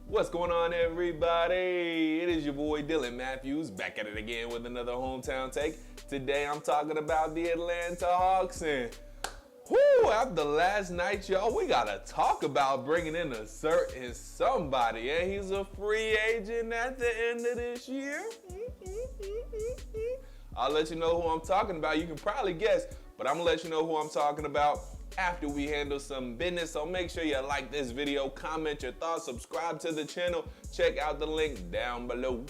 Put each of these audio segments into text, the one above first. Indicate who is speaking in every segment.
Speaker 1: What's going on, everybody? It is your boy Dylan Mathews back at it again with another hometown take. Today I'm talking about the Atlanta Hawks, and after last night, y'all, we gotta talk about bringing in a certain somebody, and he's a free agent at the end of this year. I'll let you know who I'm talking about. You can probably guess, but I'm gonna let you know who I'm talking about after we handle some business. So make sure you like this video, comment your thoughts, subscribe to the channel, check out the link down below.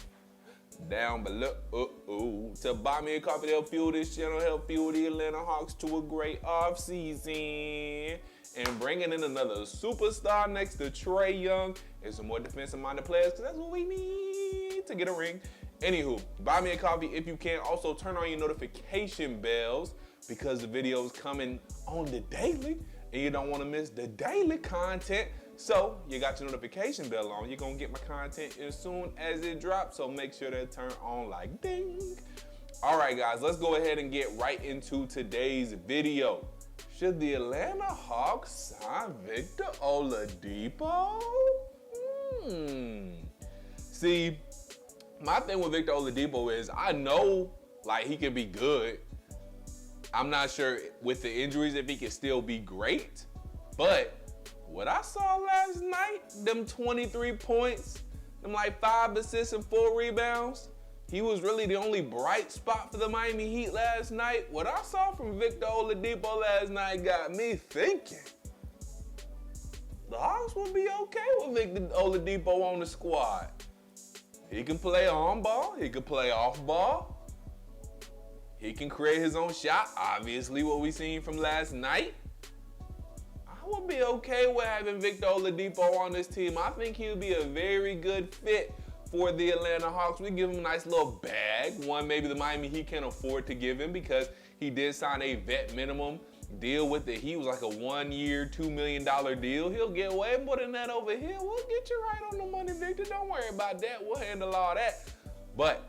Speaker 1: To buy me a coffee to help fuel this channel, help fuel the Atlanta Hawks to a great offseason. And bringing in another superstar next to Trae Young and some more defensive-minded players, because that's what we need to get a ring. Anywho, buy me a coffee if you can. Also, turn on your notification bells because the video is coming on the daily, and you don't want to miss the daily content. So you got your notification bell on. You're gonna get my content as soon as it drops. So make sure to turn on like ding. All right, guys, let's go ahead and get right into today's video. Should the Atlanta Hawks sign Victor Oladipo? See, my thing with Victor Oladipo is I know like he can be good. I'm not sure with the injuries if he can still be great, but what I saw last night, them 23 points, them like 5 assists and 4 rebounds, he was really the only bright spot for the Miami Heat last night. What I saw from Victor Oladipo last night got me thinking the Hawks will be okay with Victor Oladipo on the squad. He can play on ball, he can play off ball, he can create his own shot, obviously what we seen from last night. I would be okay with having Victor Oladipo on this team. I think he would be a very good fit for the Atlanta Hawks. We give him a nice little bag, one maybe the Miami Heat can't afford to give him because he did sign a vet minimum deal with the Heat. It was like a 1-year, $2 million deal. He'll get way more than that over here. We'll get you right on the money, Victor. Don't worry about that. We'll handle all that. But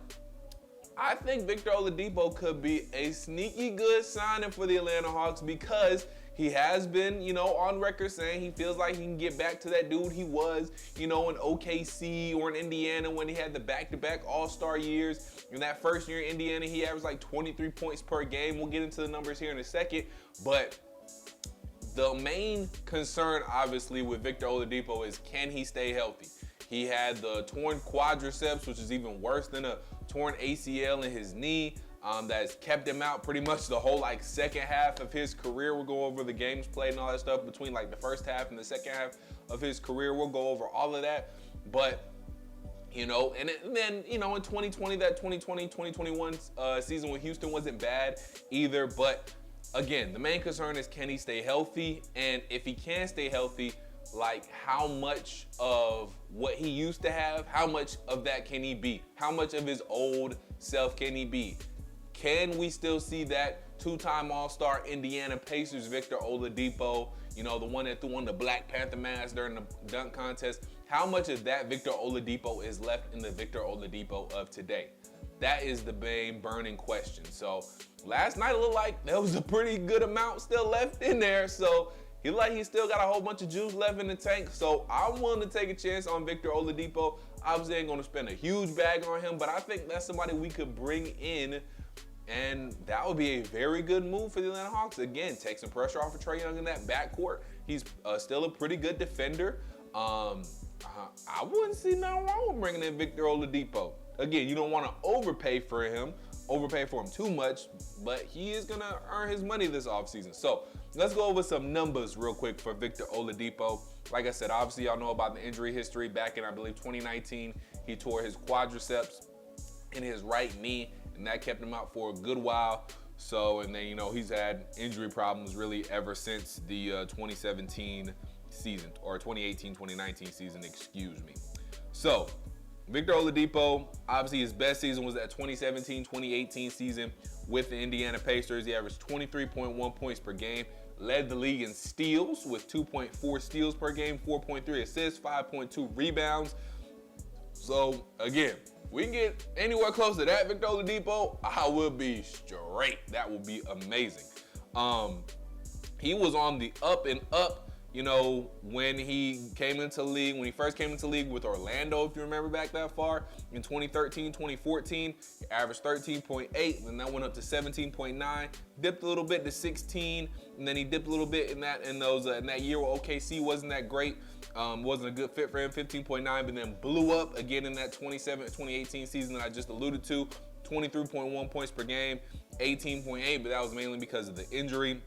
Speaker 1: I think Victor Oladipo could be a sneaky good signing for the Atlanta Hawks because he has been, on record saying he feels like he can get back to that dude he was, in OKC or in Indiana when he had the back-to-back All-Star years. In that first year in Indiana, he averaged like 23 points per game. We'll get into the numbers here in a second. But the main concern, obviously, with Victor Oladipo is can he stay healthy? He had the torn quadriceps, which is even worse than a torn ACL in his knee. That's kept him out pretty much the whole second half of his career. We'll go over the games played and all that stuff between the first half and the second half of his career. We'll go over all of that. But, and then, in 2020, that 2020-2021 season with Houston wasn't bad either. But again, the main concern is can he stay healthy? And if he can stay healthy, how much of what he used to have, how much of that can he be? How much of his old self can he be? Can we still see that two-time All-Star Indiana Pacers Victor Oladipo, the one that threw on the Black Panther mask during the dunk contest? How much of that Victor Oladipo is left in the Victor Oladipo of today? That is the main burning question. So last night it looked like there was a pretty good amount still left in there. So he still got a whole bunch of juice left in the tank. So I'm willing to take a chance on Victor Oladipo. Obviously ain't gonna spend a huge bag on him, but I think that's somebody we could bring in, and that would be a very good move for the Atlanta Hawks. Again, take some pressure off of Trae Young in that backcourt. He's still a pretty good defender. I wouldn't see nothing wrong with bringing in Victor Oladipo. Again, you don't want to overpay for him too much, but he is going to earn his money this offseason. So let's go over some numbers real quick for Victor Oladipo. Like I said, obviously y'all know about the injury history. Back in, I believe, 2019, he tore his quadriceps in his right knee, and that kept him out for a good while. So, and then, he's had injury problems really ever since the 2017 season, or 2018-2019 season, excuse me. So, Victor Oladipo, obviously his best season was that 2017-2018 season with the Indiana Pacers. He averaged 23.1 points per game, led the league in steals with 2.4 steals per game, 4.3 assists, 5.2 rebounds. So, again, we can get anywhere close to that Victor Oladipo, I will be straight. That will be amazing. He was on the up and up, you know, when he first came into the league with Orlando, if you remember back that far, in 2013, 2014, he averaged 13.8, then that went up to 17.9, dipped a little bit to 16, and then he dipped a little bit in that year where OKC wasn't that great, wasn't a good fit for him, 15.9, but then blew up again in that 2018 season that I just alluded to, 23.1 points per game, 18.8, but that was mainly because of the injury.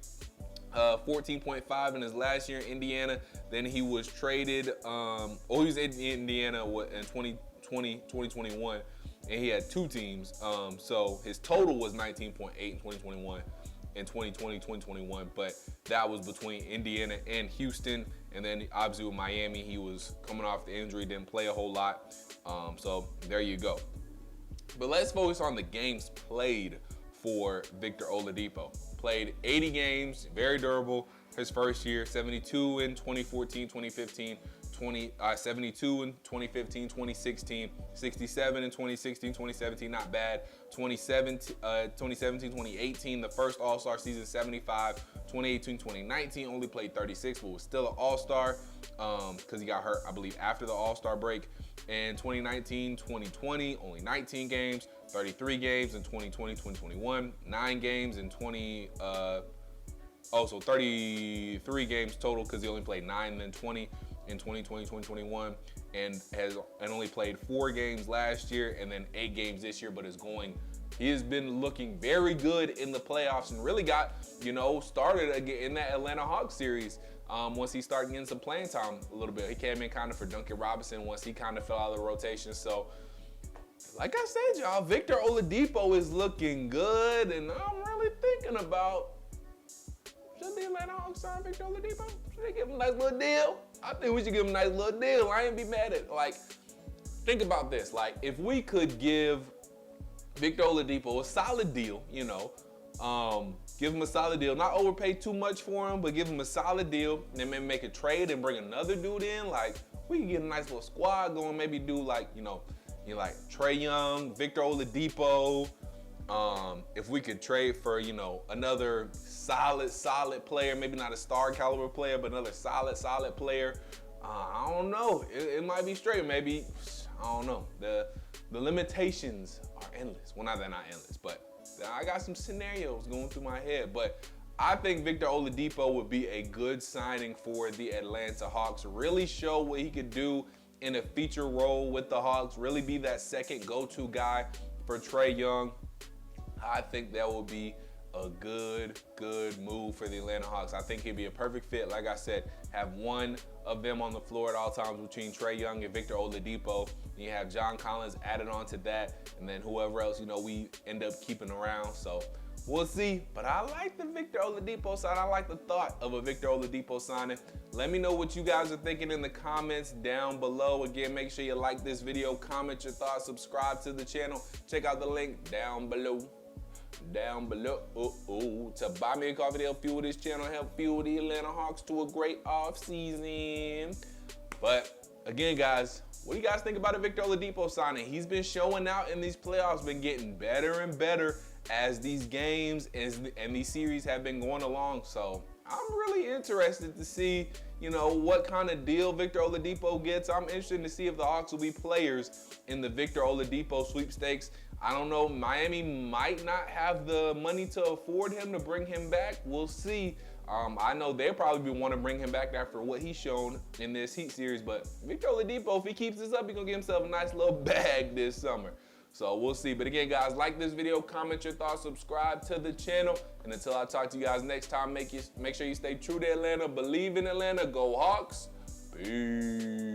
Speaker 1: 14.5 in his last year in Indiana. Then he was traded. He was in Indiana in 2021, and he had two teams. So his total was 19.8 in 2021, in 2020, 2021. But that was between Indiana and Houston. And then obviously with Miami, he was coming off the injury, didn't play a whole lot. So there you go. But let's focus on the games played for Victor Oladipo. Played 80 games, very durable. His first year, 72 in 2014, 2015, 72 in 2015, 2016, 67 in 2016, 2017, not bad. 2017, 2018, the first All-Star season, 75. 2018, 2019, only played 36, but was still an All-Star because he got hurt, I believe, after the All-Star break. And 2019, 2020, only 19 games, 33 games in 2020, 2021, 9 games in 33 games total because he only played 9 and then 20 in 2020, 2021, and only played 4 games last year and then 8 games this year, but he has been looking very good in the playoffs and really got, started again in that Atlanta Hawks series. Once he started getting some playing time a little bit. He came in kind of for Duncan Robinson once he kind of fell out of the rotation. So, like I said, y'all, Victor Oladipo is looking good, and I'm really thinking about, should the Atlanta Hawks sign Victor Oladipo? Should they give him a nice little deal? I think we should give him a nice little deal. I ain't be mad at it. Think about this. If we could give Victor Oladipo a solid deal, give him a solid deal. Not overpay too much for him, but give him a solid deal. And then maybe make a trade and bring another dude in. We can get a nice little squad going. Maybe do Trae Young, Victor Oladipo. If we could trade for, another solid player, maybe not a star caliber player, but another solid player. I don't know. It might be straight. Maybe, I don't know. The limitations are endless. Well, they're not endless, but I got some scenarios going through my head, but I think Victor Oladipo would be a good signing for the Atlanta Hawks. Really show what he could do in a feature role with the Hawks. Really be that second go-to guy for Trae Young. I think that would be a good move for the Atlanta Hawks. I think he'd be a perfect fit. Like I said, have one of them on the floor at all times between Trae Young and Victor Oladipo. And you have John Collins added on to that, and then whoever else, we end up keeping around. So we'll see. But I like the Victor Oladipo sign. I like the thought of a Victor Oladipo signing. Let me know what you guys are thinking in the comments down below. Again, make sure you like this video, comment your thoughts, subscribe to the channel. Check out the link down below to buy me a coffee to help fuel this channel, help fuel the Atlanta Hawks to a great off season. But again, guys, what do you guys think about a Victor Oladipo signing? He's been showing out in these playoffs, been getting better and better as these games and these series have been going along. So I'm really interested to see, what kind of deal Victor Oladipo gets. I'm interested to see if the Hawks will be players in the Victor Oladipo sweepstakes. I don't know. Miami might not have the money to afford him to bring him back. We'll see. I know they'll probably want to bring him back after what he's shown in this Heat series. But Victor Oladipo, if he keeps this up, he's going to get himself a nice little bag this summer. So we'll see. But again, guys, like this video, comment your thoughts, subscribe to the channel. And until I talk to you guys next time, make sure you stay true to Atlanta. Believe in Atlanta. Go Hawks. Peace.